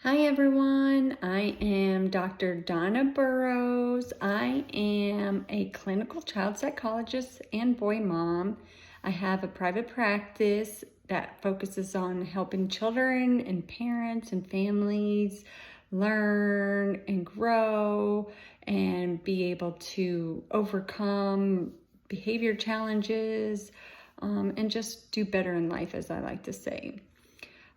Hi everyone, I am Dr. Donna Burrows. I am a clinical child psychologist and boy mom. I have a private practice that focuses on helping children and parents and families learn and grow and be able to overcome behavior challenges and just do better in life, as I like to say.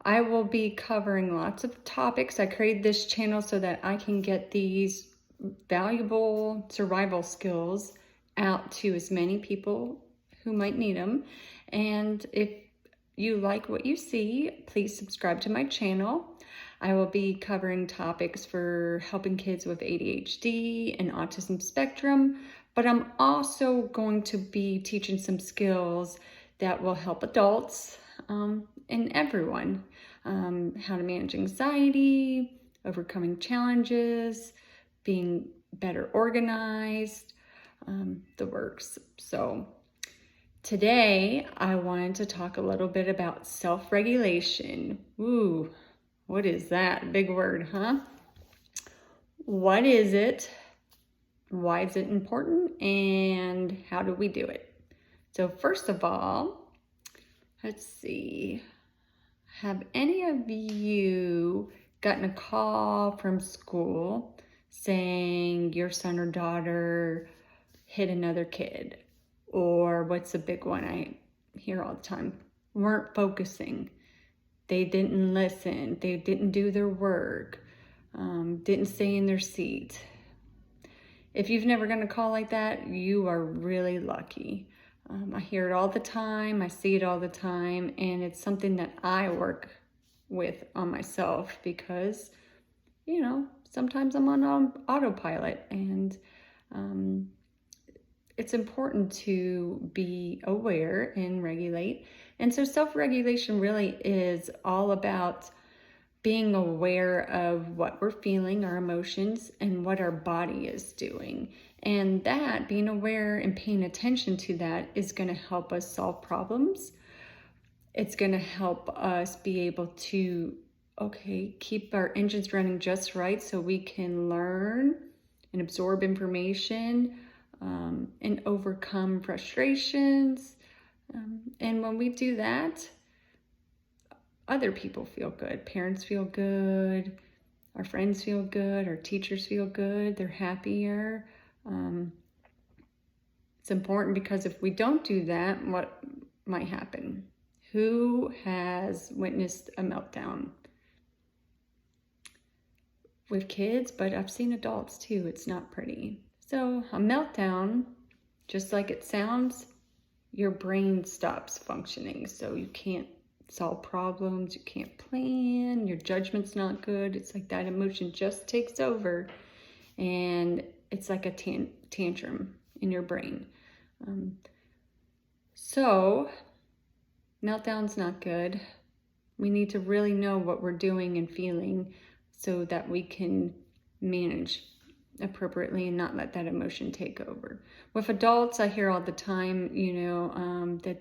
I will be covering lots of topics. I created this channel so that I can get these valuable survival skills out to as many people who might need them. And if you like what you see, please subscribe to my channel. I will be covering topics for helping kids with ADHD and autism spectrum, but I'm also going to be teaching some skills that will help adults and everyone. How to manage anxiety, overcoming challenges, being better organized, the works. So today I wanted to talk a little bit about self-regulation. Ooh, what is that? Big word, huh? What is it? Why is it important? And how do we do it? So first of all, let's see. Have any of you gotten a call from school saying your son or daughter hit another kid? Or what's the big one I hear all the time? Weren't focusing. They didn't listen. They didn't do their work. Didn't stay in their seat. If you've never gotten a call like that, you are really lucky. I hear it all the time. I see it all the time. And it's something that I work with on myself because, sometimes I'm on autopilot, and it's important to be aware and regulate. And so self-regulation really is all about being aware of what we're feeling, our emotions, and what our body is doing. And that, being aware and paying attention to that, is going to help us solve problems. It's going to help us be able to, keep our engines running just right so we can learn and absorb information and overcome frustrations. And when we do that, other people feel good. Parents feel good. Our friends feel good. Our teachers feel good. They're happier. It's important because if we don't do that, what might happen? Who has witnessed a meltdown? With kids, but I've seen adults too. It's not pretty. So a meltdown, just like it sounds, your brain stops functioning. So you can't solve problems, you can't plan, your judgment's not good. It's like that emotion just takes over, and it's like a tantrum in your brain. So meltdown's not good. We need to really know what we're doing and feeling so that we can manage appropriately and not let that emotion take over. With adults, I hear all the time, that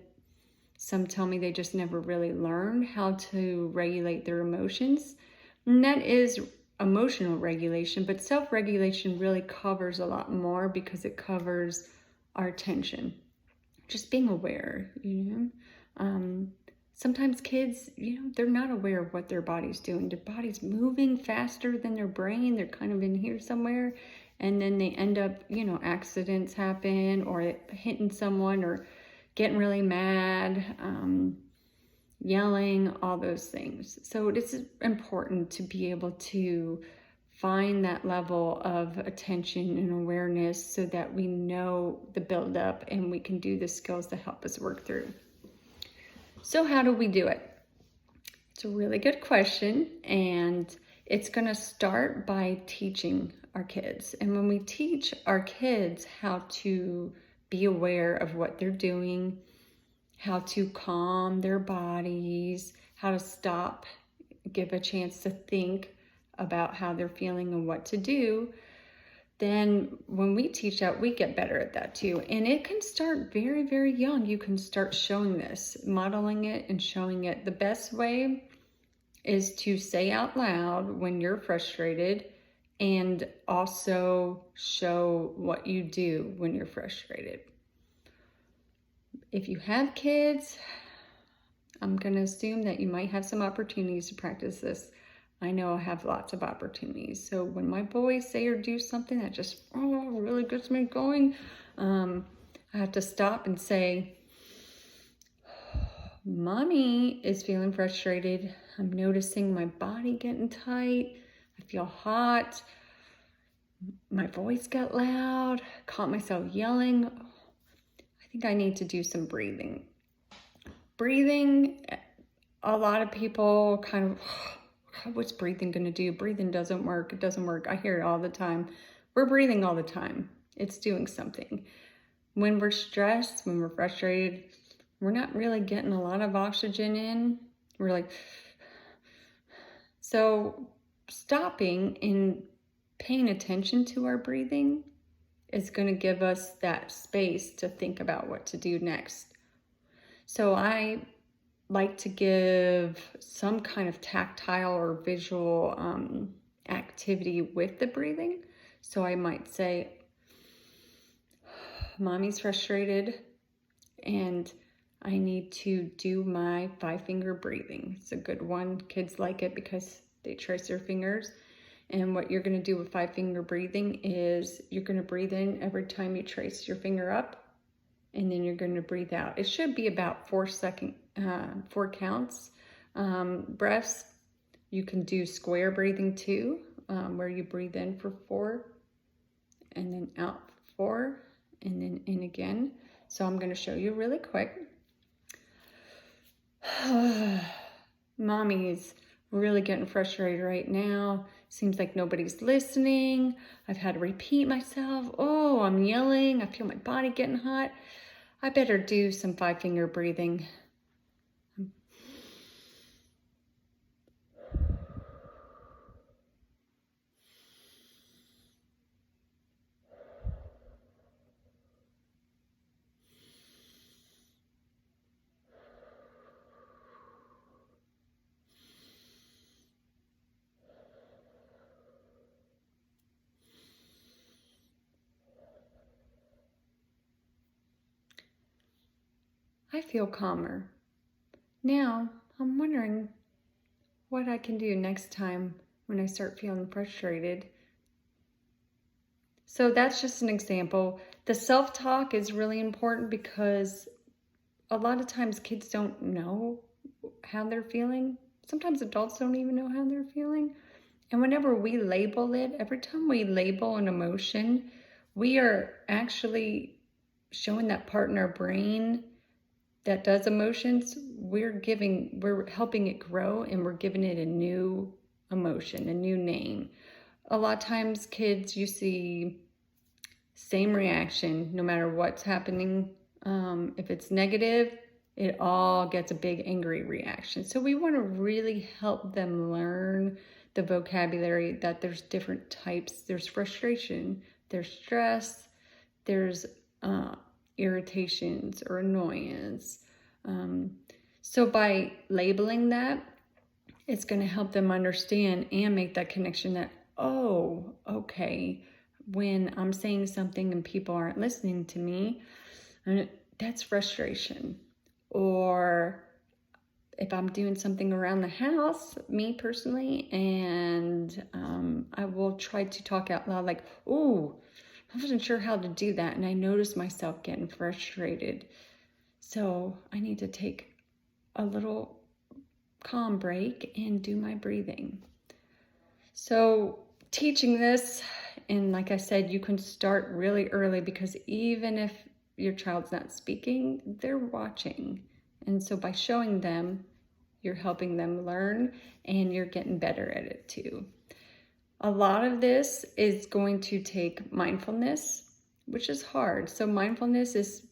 some tell me they just never really learned how to regulate their emotions. And that is emotional regulation, but self-regulation really covers a lot more because it covers our attention. Just being aware, Sometimes kids, they're not aware of what their body's doing. Their body's moving faster than their brain. They're kind of in here somewhere. And then they end up, accidents happen, or hitting someone, or getting really mad, yelling, all those things. So it is important to be able to find that level of attention and awareness so that we know the buildup and we can do the skills to help us work through. So how do we do it? It's a really good question, and it's going to start by teaching our kids. And when we teach our kids how to be aware of what they're doing, how to calm their bodies, how to stop, give a chance to think about how they're feeling and what to do, then when we teach that, we get better at that too. And it can start very, very young. You can start showing this, modeling it and showing it. The best way is to say out loud when you're frustrated and also show what you do when you're frustrated. If you have kids, I'm going to assume that you might have some opportunities to practice this. I know I have lots of opportunities. So when my boys say or do something that just really gets me going, I have to stop and say, Mommy is feeling frustrated. I'm noticing my body getting tight. I feel hot. My voice got loud. Caught myself yelling. I think I need to do some breathing. Breathing, a lot of people kind of, what's breathing going to do? Breathing doesn't work. It doesn't work. I hear it all the time. We're breathing all the time. It's doing something. When we're stressed, when we're frustrated, we're not really getting a lot of oxygen in. We're like, so stopping and paying attention to our breathing is going to give us that space to think about what to do next. So I like to give some kind of tactile or visual activity with the breathing. So I might say, Mommy's frustrated and I need to do my 5-finger breathing. It's a good one. Kids like it because they trace their fingers. And what you're going to do with 5-finger breathing is you're going to breathe in every time you trace your finger up, and then you're going to breathe out. It should be about 4 counts. Breaths, you can do square breathing too, where you breathe in for 4 and then out for 4 and then in again. So I'm going to show you really quick. Mommy's really getting frustrated right now. Seems like nobody's listening. I've had to repeat myself. Oh, I'm yelling. I feel my body getting hot. I better do some 5-finger breathing. I feel calmer. Now, I'm wondering what I can do next time when I start feeling frustrated. So that's just an example. The self-talk is really important because a lot of times kids don't know how they're feeling. Sometimes adults don't even know how they're feeling. And whenever we label it, every time we label an emotion, we are actually showing that part in our brain that does emotions, we're helping it grow, and we're giving it a new emotion, a new name. A lot of times kids, you see same reaction no matter what's happening. If it's negative, it all gets a big angry reaction. So we want to really help them learn the vocabulary that there's different types. There's frustration, there's stress, there's irritations or annoyance. So by labeling that, it's going to help them understand and make that connection that, oh, okay, when I'm saying something and people aren't listening to me, that's frustration. Or if I'm doing something around the house, me personally, and I will try to talk out loud like, oh, I wasn't sure how to do that, and I noticed myself getting frustrated. So I need to take a little calm break and do my breathing. So teaching this, and like I said, you can start really early because even if your child's not speaking, they're watching. And so by showing them, you're helping them learn and you're getting better at it too. A lot of this is going to take mindfulness, which is hard. So mindfulness is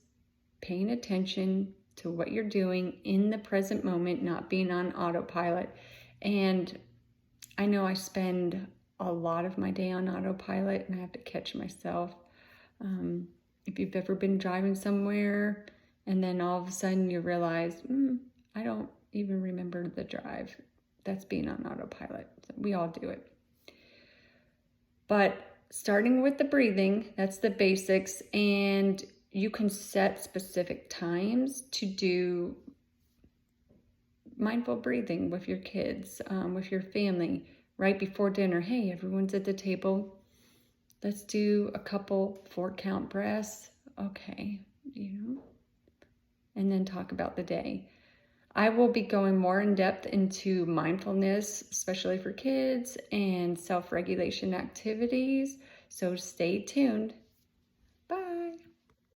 paying attention to what you're doing in the present moment, not being on autopilot. And I know I spend a lot of my day on autopilot and I have to catch myself. If you've ever been driving somewhere and then all of a sudden you realize, I don't even remember the drive. That's being on autopilot. We all do it. But starting with the breathing, that's the basics, and you can set specific times to do mindful breathing with your kids, with your family, right before dinner. Hey, everyone's at the table. Let's do a couple 4-count breaths. Okay, and then talk about the day. I will be going more in depth into mindfulness, especially for kids, and self-regulation activities. So stay tuned.